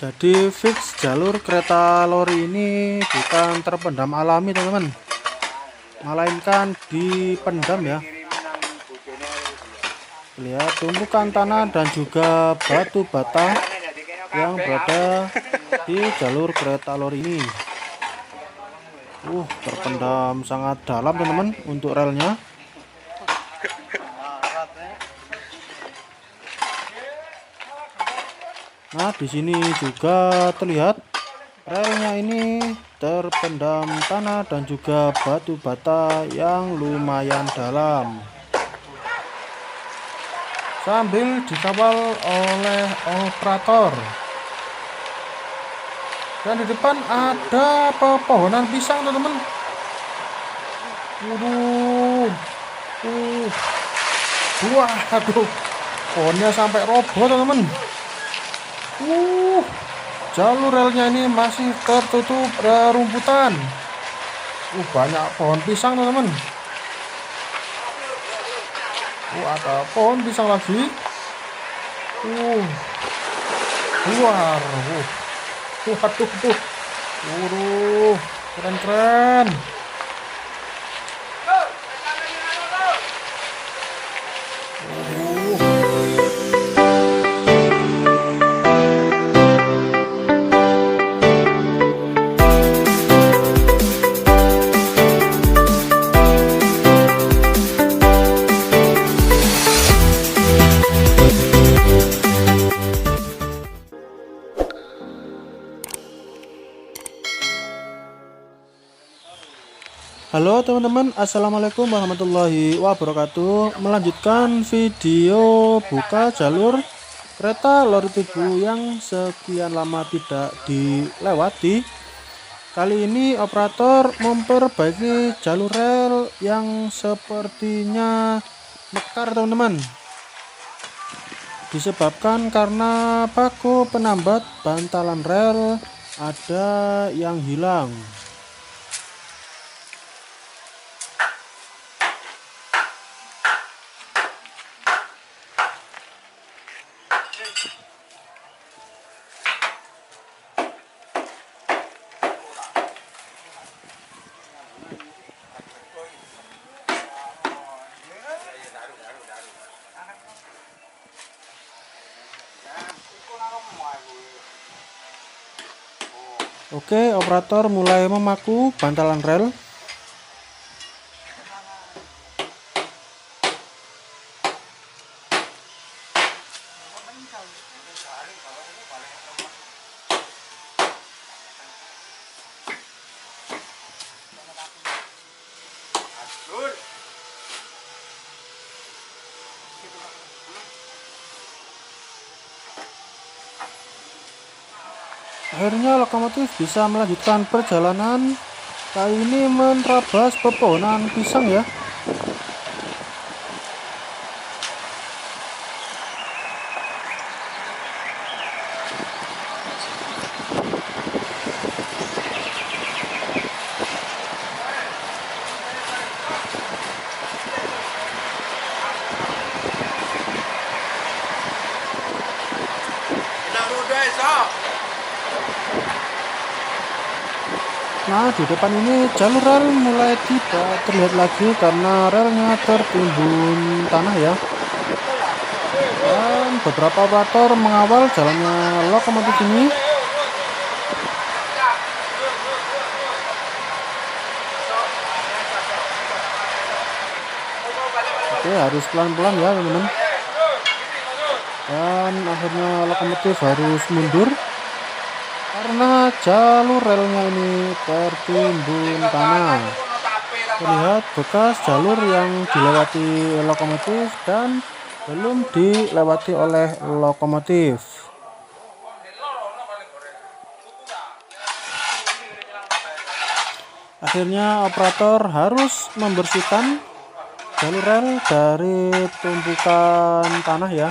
Jadi fix jalur kereta lori ini bukan terpendam alami teman-teman, melainkan dipendam ya. Lihat tumpukan tanah dan juga batu bata yang berada di jalur kereta lori ini. Terpendam sangat dalam teman-teman untuk relnya. Nah, di sini juga terlihat relnya ini terpendam tanah dan juga batu bata yang lumayan dalam. Sambil dikawal oleh operator. Dan di depan ada pepohonan pisang, teman-teman. Waduh, pohonnya sampai roboh, teman-teman. Jalur relnya ini masih tertutup rumputan. Banyak pohon pisang, teman-teman. Ada pohon pisang lagi. Keluar. Waduh, keren-keren. Halo teman-teman, assalamualaikum warahmatullahi wabarakatuh. Melanjutkan video buka jalur kereta lori tubuh yang sekian lama tidak dilewati. Kali ini operator memperbaiki jalur rel yang sepertinya mekar, teman-teman. Disebabkan karena paku penambat bantalan rel ada yang hilang. Oke, operator mulai memaku bantalan rel. Akhirnya lokomotif bisa melanjutkan perjalanan. Kali ini menerabas pepohonan pisang ya. Nah, di depan ini jalur rel mulai tidak terlihat lagi karena relnya tertimbun tanah ya. Dan beberapa operator mengawal jalannya lokomotif ini. Oke, harus pelan-pelan ya teman-teman. Dan akhirnya lokomotif harus mundur karena jalur relnya ini tertimbun tanah. Terlihat bekas jalur yang dilewati lokomotif dan belum dilewati oleh lokomotif. Akhirnya operator harus membersihkan jalur rel dari tumpukan tanah ya.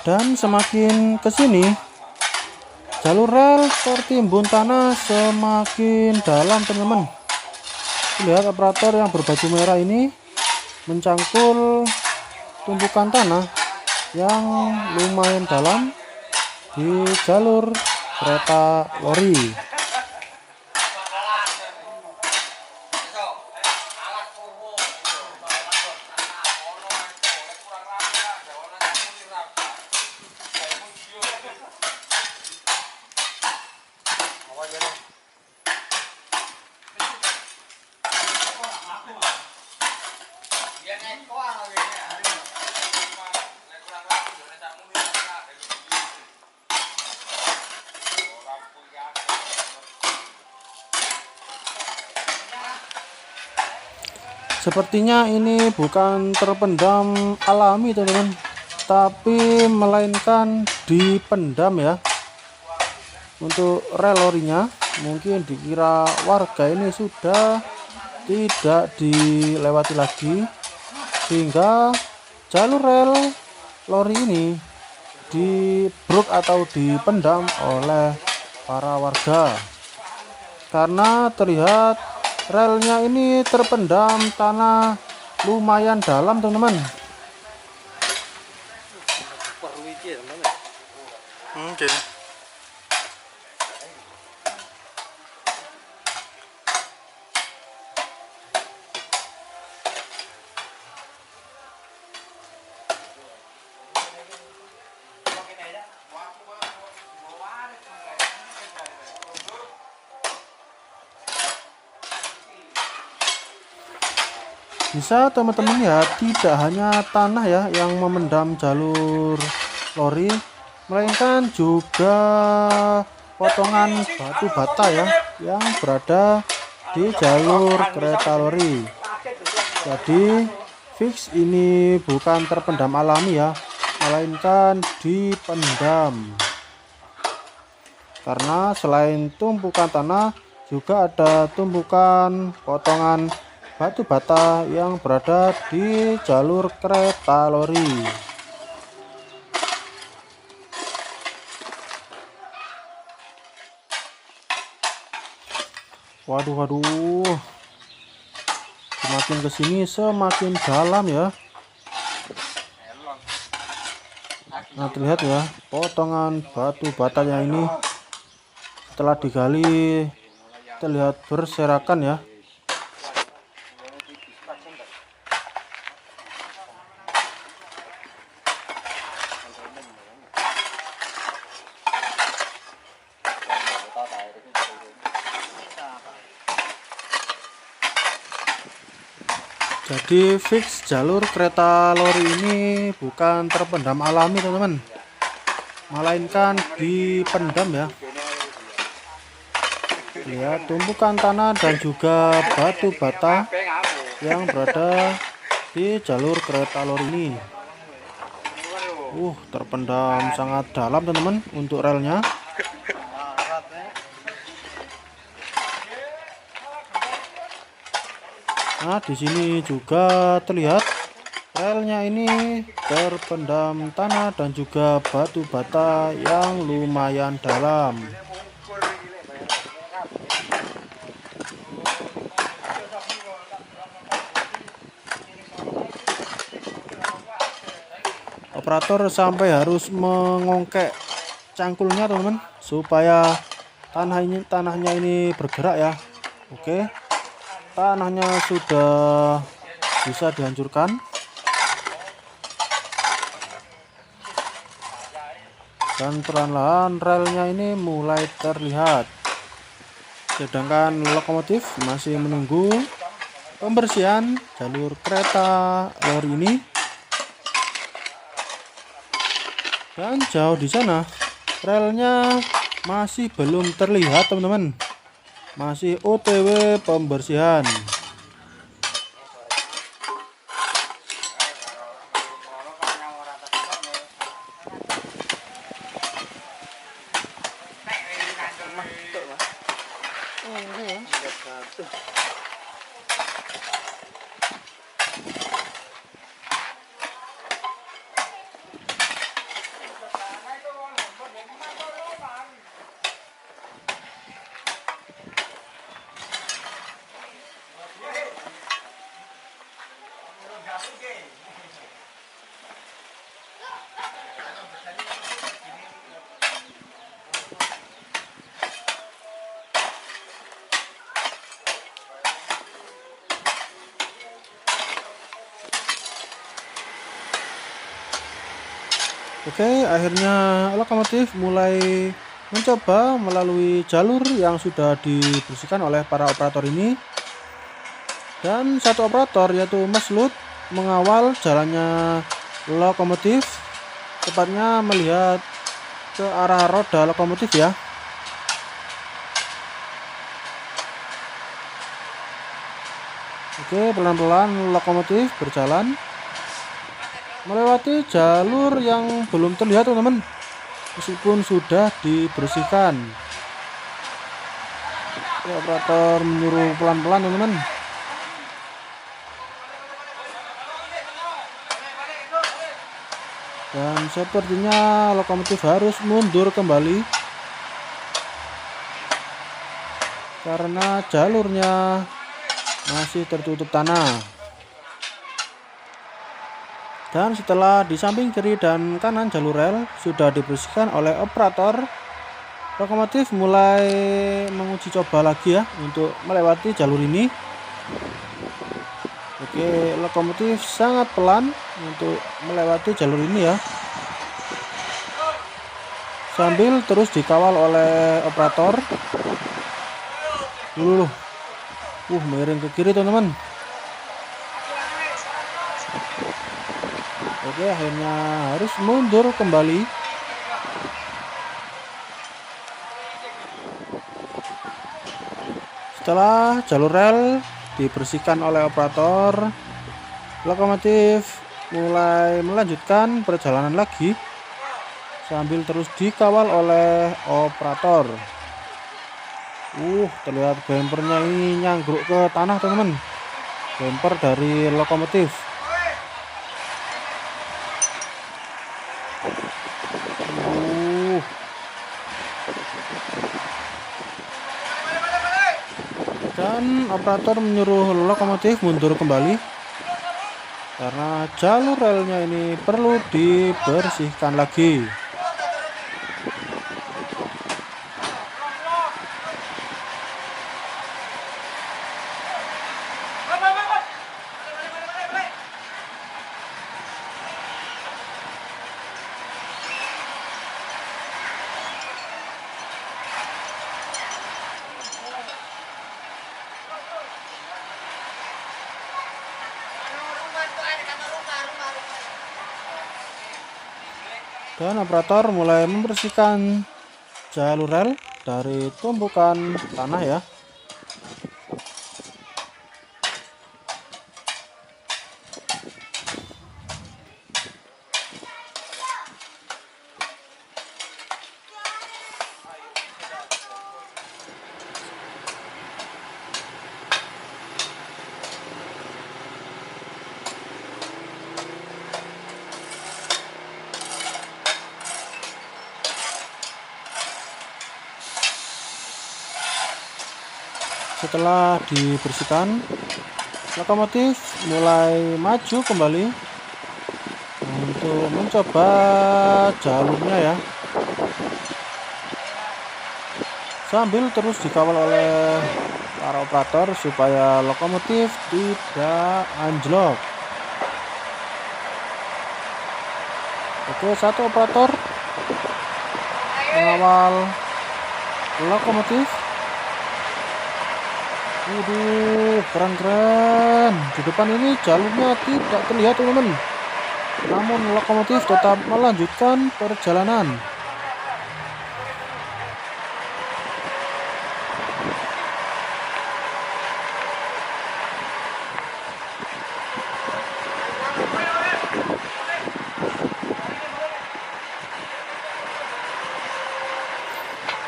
Dan semakin ke sini jalur rel tertimbun tanah semakin dalam teman-teman. Lihat operator yang berbaju merah ini mencangkul tumpukan tanah yang lumayan dalam di jalur kereta lori. Sepertinya ini bukan terpendam alami teman-teman, tapi melainkan dipendam ya. Untuk rel lorinya mungkin dikira warga ini sudah tidak dilewati lagi, sehingga jalur rel lori ini dibruk atau dipendam oleh para warga. Karena terlihat relnya ini terpendam tanah lumayan dalam teman-teman. Oke. Bisa teman-teman ya, tidak hanya tanah ya yang memendam jalur lori, melainkan juga potongan batu bata ya yang berada di jalur kereta lori. Jadi fix ini bukan terpendam alami ya, melainkan dipendam. Karena selain tumpukan tanah juga ada tumpukan potongan batu bata yang berada di jalur kereta lori. Waduh, semakin kesini semakin dalam ya. Nah, terlihat ya potongan batu batanya ini setelah digali terlihat berserakan ya. Jadi fix jalur kereta lori ini bukan terpendam alami teman-teman, melainkan dipendam ya. Lihat tumpukan tanah dan juga batu bata yang berada di jalur kereta lori ini. Terpendam sangat dalam teman-teman untuk relnya. Nah, di sini juga terlihat relnya ini terpendam tanah dan juga batu bata yang lumayan dalam. Operator sampai harus mengongkek cangkulnya teman-teman supaya tanahnya ini bergerak ya. Oke. Tanahnya sudah bisa dihancurkan dan perlahan-lahan relnya ini mulai terlihat, sedangkan lokomotif masih menunggu pembersihan jalur kereta lori ini. Dan jauh di sana relnya masih belum terlihat teman-teman, masih OTW pembersihan. Oke, akhirnya lokomotif mulai mencoba melalui jalur yang sudah dibersihkan oleh para operator ini. Dan satu operator yaitu Mas Lut mengawal jalannya lokomotif, tepatnya melihat ke arah roda lokomotif ya. Oke, pelan-pelan lokomotif berjalan melewati jalur yang belum terlihat teman-teman, meskipun sudah dibersihkan. Oke, operator menyuruh pelan-pelan teman-teman. Dan sepertinya lokomotif harus mundur kembali karena jalurnya masih tertutup tanah. Dan setelah di samping kiri dan kanan jalur rel sudah dibersihkan oleh operator, lokomotif mulai menguji coba lagi ya untuk melewati jalur ini. Oke, lokomotif sangat pelan untuk melewati jalur ini ya, sambil terus dikawal oleh operator. Miring ke kiri teman-teman. Oke, akhirnya harus mundur kembali. Setelah jalur rel dibersihkan oleh operator, lokomotif mulai melanjutkan perjalanan lagi sambil terus dikawal oleh operator. Terlihat bempernya ini nyanggruk ke tanah teman-teman. Bemper dari lokomotif. Dan operator menyuruh lokomotif mundur kembali karena jalur relnya ini perlu dibersihkan lagi. Dan operator mulai membersihkan jalur rel dari tumpukan tanah ya. Setelah dibersihkan, lokomotif mulai maju kembali untuk mencoba jalurnya ya, sambil terus dikawal oleh para operator supaya lokomotif tidak anjlok. Oke, satu operator mengawal lokomotif. Keren-keren. Di depan ini jalurnya tidak terlihat teman-teman, namun lokomotif tetap melanjutkan perjalanan.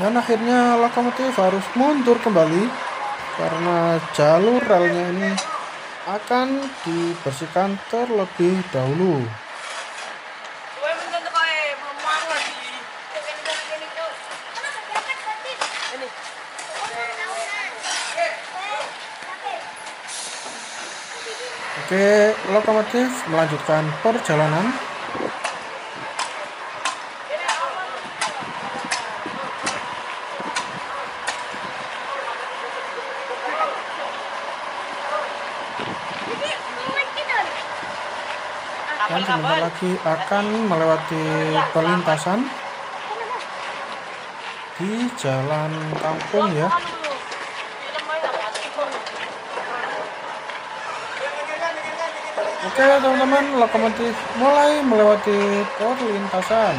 Dan akhirnya lokomotif harus mundur kembali karena jalur relnya ini akan dibersihkan terlebih dahulu. Oke, lokomotif melanjutkan perjalanan. dan sebentar lagi akan melewati perlintasan di jalan kampung ya. Oke teman-teman, lokomotif mulai melewati perlintasan.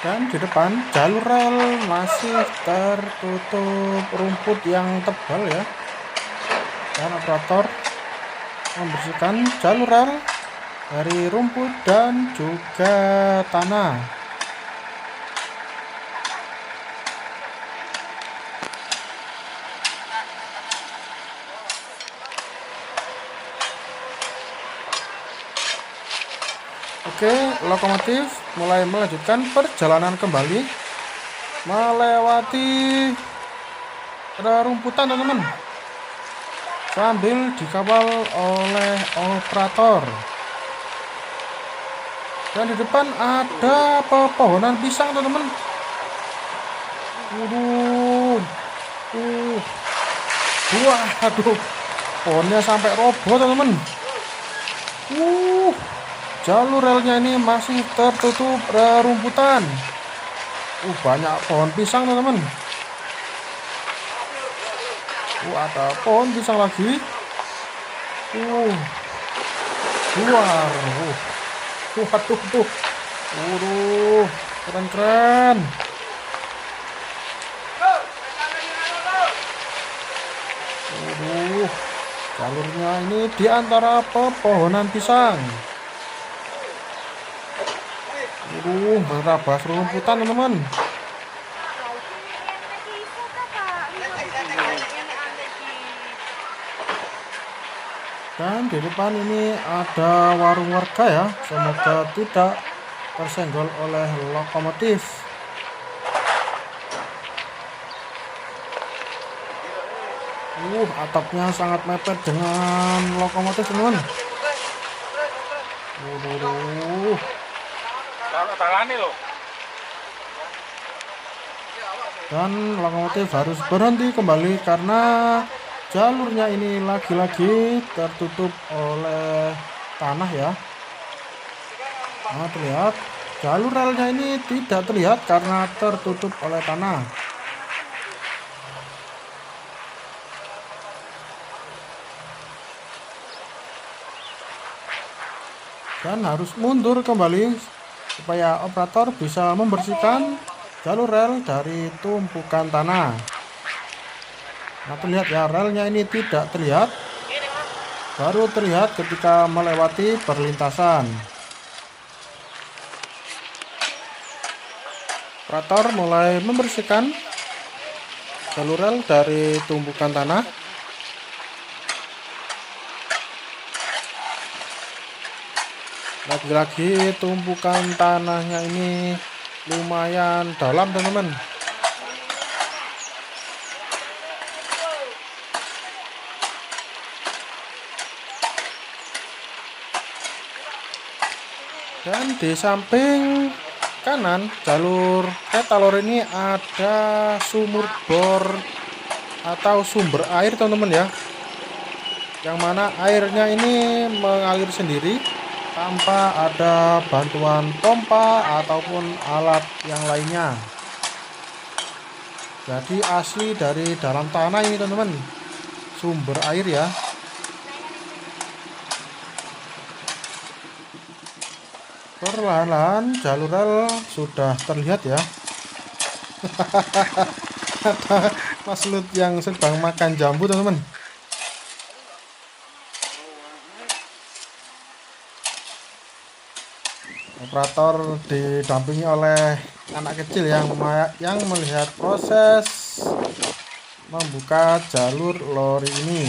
Dan di depan jalur rel masih tertutup rumput yang tebal ya. Dan operator membersihkan jalur rel dari rumput dan juga tanah. Oke, lokomotif mulai melanjutkan perjalanan kembali melewati rerumputan teman-teman, sambil dikawal oleh operator. Dan di depan ada pepohonan pisang teman-teman. Aduh, pohonnya sampai roboh teman-teman. Jalur relnya ini masih tertutup rerumputan. Banyak pohon pisang teman-teman. Ada pohon pisang lagi. Luar. Waduh tuh. Keren-keren. Jalurnya ini di antara pepohonan pisang. Berapa serumputan teman-teman. Dan di depan ini ada warung warga ya. Semoga tidak tersenggol oleh lokomotif. Atapnya sangat mepet dengan lokomotif teman-teman. Dan lokomotif harus berhenti kembali karena jalurnya ini lagi-lagi tertutup oleh tanah ya. Nah, terlihat jalur relnya ini tidak terlihat karena tertutup oleh tanah. Dan harus mundur kembali supaya operator bisa membersihkan jalur rel dari tumpukan tanah. Nah, terlihat ya, relnya ini tidak terlihat, baru terlihat ketika melewati perlintasan. Operator mulai membersihkan jalur rel dari tumpukan tanah. Lagi-lagi tumpukan tanahnya ini lumayan dalam teman-teman. Dan di samping kanan jalur kereta lor ini ada sumur bor atau sumber air teman-teman ya, yang mana airnya ini mengalir sendiri tanpa ada bantuan pompa ataupun alat yang lainnya. Jadi asli dari dalam tanah ini teman-teman, sumber air ya. Perlahan-lahan jalur rel sudah terlihat ya. Ada Mas Lut yang sedang makan jambu teman-teman. Operator didampingi oleh anak kecil yang melihat proses membuka jalur lori ini.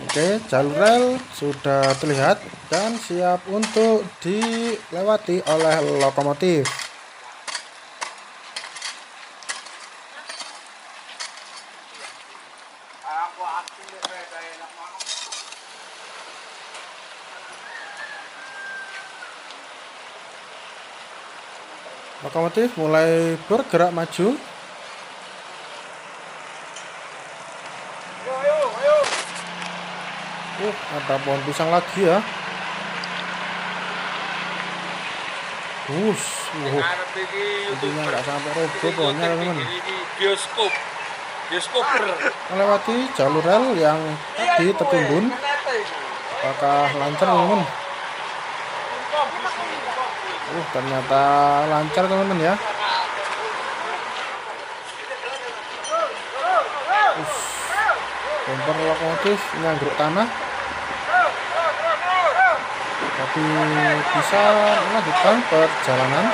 Oke, jalur rel sudah terlihat dan siap untuk dilewati oleh lokomotif. Lokomotif mulai bergerak maju. Ada pohon pisang lagi ya. Intinya nggak sampai roboh pohonnya teman-teman. Bioskop Melewati jalur rel yang tadi tertimbun. Apakah lancar teman-teman? Ternyata lancar teman-teman ya. Bumper lokomotif nyanggruk tanah, tapi bisa melanjutkan perjalanan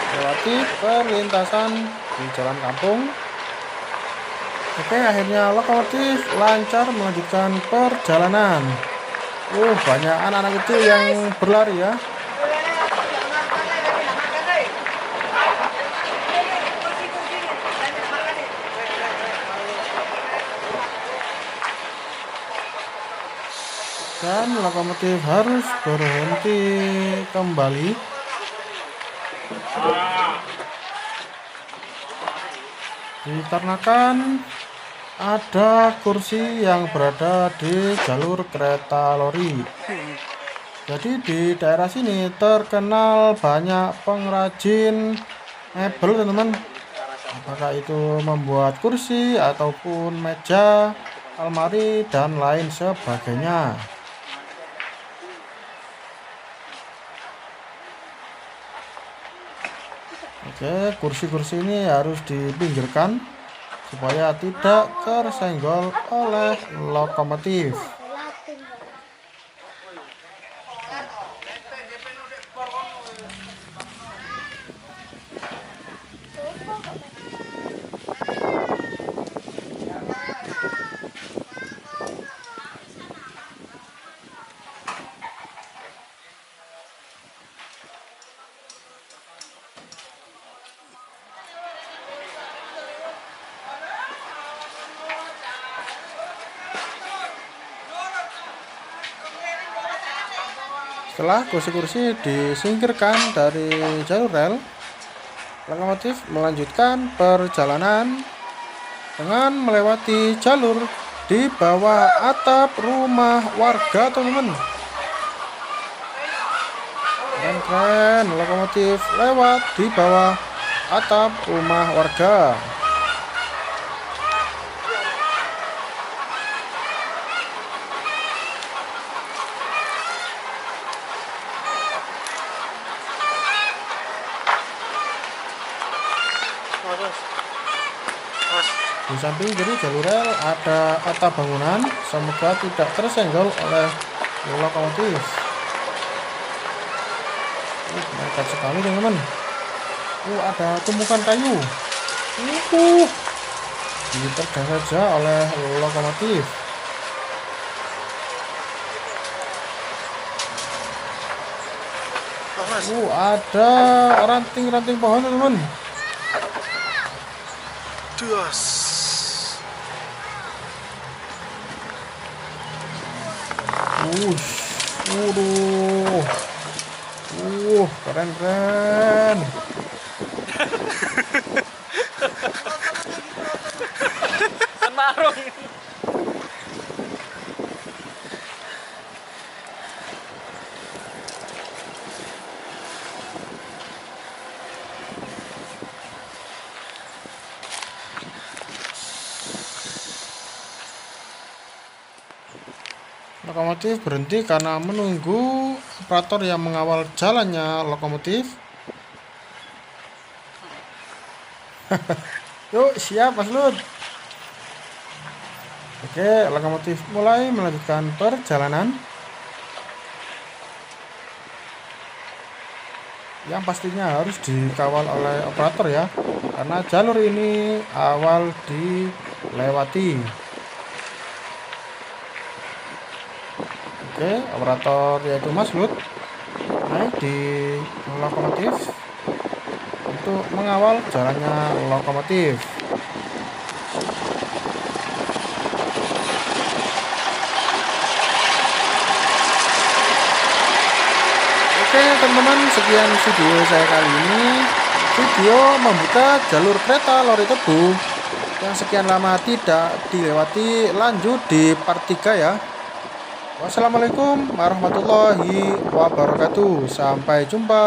melewati perlintasan di jalan kampung. Oke, akhirnya lokomotif lancar melanjutkan perjalanan. Banyak anak-anak kecil yang berlari ya. Dan lokomotif harus berhenti kembali. Dikarenakan ada kursi yang berada di jalur kereta lori. Jadi di daerah sini terkenal banyak pengrajin mebel teman-teman. Apakah itu membuat kursi ataupun meja, almari dan lain sebagainya. Oke, kursi-kursi ini harus dipinggirkan supaya tidak tersenggol oleh lokomotif. Setelah kursi-kursi disingkirkan dari jalur rel, lokomotif melanjutkan perjalanan dengan melewati jalur di bawah atap rumah warga teman-teman. Keren, lokomotif lewat di bawah atap rumah warga. Di samping kiri jalur rel ada atap bangunan, semoga tidak tersenggol oleh lokomotif. Nekat sekali teman-teman. Ada tumpukan kayu. Diterjang saja oleh lokomotif. Ada ranting-ranting pohon teman-teman. Keren. marung. Lokomotif berhenti karena menunggu operator yang mengawal jalannya lokomotif. Yuk, siap Mas Lut. Oke, lokomotif mulai melanjutkan perjalanan. Yang pastinya harus dikawal oleh operator ya, karena jalur ini awal dilewati. Oke, operator yaitu Mas Lut naik di lokomotif untuk mengawal jalannya lokomotif. Oke teman-teman, sekian video saya kali ini. Video membuka jalur kereta lori tebu yang sekian lama tidak dilewati, lanjut di part 3 ya. Wassalamualaikum warahmatullahi wabarakatuh. Sampai jumpa.